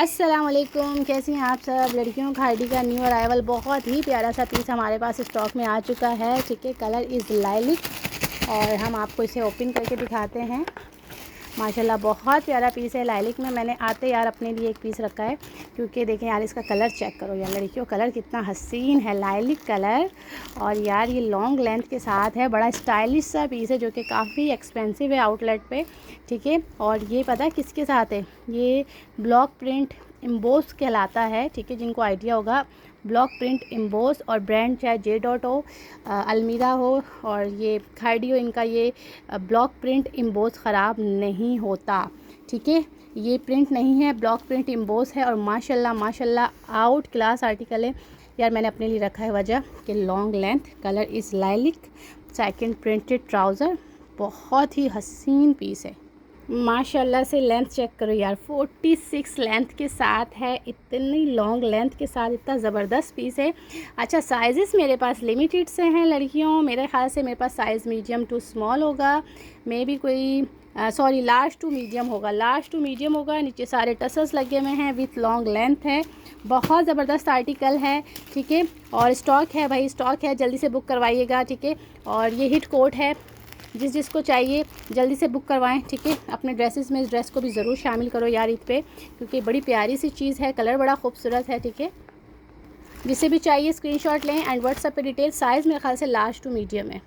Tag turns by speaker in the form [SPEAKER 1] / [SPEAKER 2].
[SPEAKER 1] अस्सलाम वालेकुम, कैसी हैं आप सब। लड़कियों का खादी का न्यू अराइवल बहुत ही प्यारा सा पीस हमारे पास स्टॉक में आ चुका है। ठीक है, कलर इज़ लाइलिक और हम आपको इसे ओपन करके दिखाते हैं। माशाल्लाह बहुत प्यारा पीस है। लाइलिक में मैंने आते यार अपने लिए एक पीस रखा है, क्योंकि देखें यार इसका कलर चेक करो यार लड़कियों, कलर कितना हसीन है, लाइलिक कलर। और यार ये लॉन्ग लेंथ के साथ है, बड़ा स्टाइलिश सा पीस है जो कि काफ़ी एक्सपेंसिव है आउटलेट पे। ठीक है, और ये पता है किसके साथ है, ये ब्लॉक प्रिंट एम्बोस कहलाता है। ठीक है, जिनको आइडिया होगा, ब्लॉक प्रिंट एम्बोस और ब्रांड चाहे जे डॉट हो, अलमीरा हो और ये खादी हो, इनका ये ब्लॉक प्रिंट एम्बोस ख़राब नहीं होता। ठीक है, ये प्रिंट नहीं है, ब्लॉक प्रिंट एम्बोस है और माशाल्लाह माशाल्लाह आउट क्लास आर्टिकल है यार। मैंने अपने लिए रखा है वजह कि long length, colour is lilac, second printed trouser, बहुत ही हसीन पीस है। माशाल्लाह से लेंथ चेक करो यार, 46 लेंथ के साथ है। इतनी लॉन्ग लेंथ के साथ इतना ज़बरदस्त पीस है। अच्छा, साइज़ेस मेरे पास लिमिटेड से हैं लड़कियों। मेरे ख्याल से मेरे पास साइज़ मीडियम टू स्मॉल होगा, मे बी कोई सॉरी लार्ज टू मीडियम होगा, लार्ज टू मीडियम होगा। नीचे सारे टसल्स लगे हुए हैं, विथ लॉन्ग लेंथ है। बहुत ज़बरदस्त आर्टिकल है। ठीक है, और स्टॉक है भाई, स्टॉक है, जल्दी से बुक करवाइएगा। ठीक है, और ये हिट कोट है, जिसको चाहिए जल्दी से बुक करवाएं। ठीक है, अपने ड्रेसेस में इस ड्रेस को भी ज़रूर शामिल करो यार ईद पे, क्योंकि बड़ी प्यारी सी चीज़ है, कलर बड़ा खूबसूरत है। ठीक है, जिसे भी चाहिए स्क्रीनशॉट लें एंड व्हाट्सएप पे डिटेल। साइज़ मेरे ख्याल से लार्ज टू मीडियम है।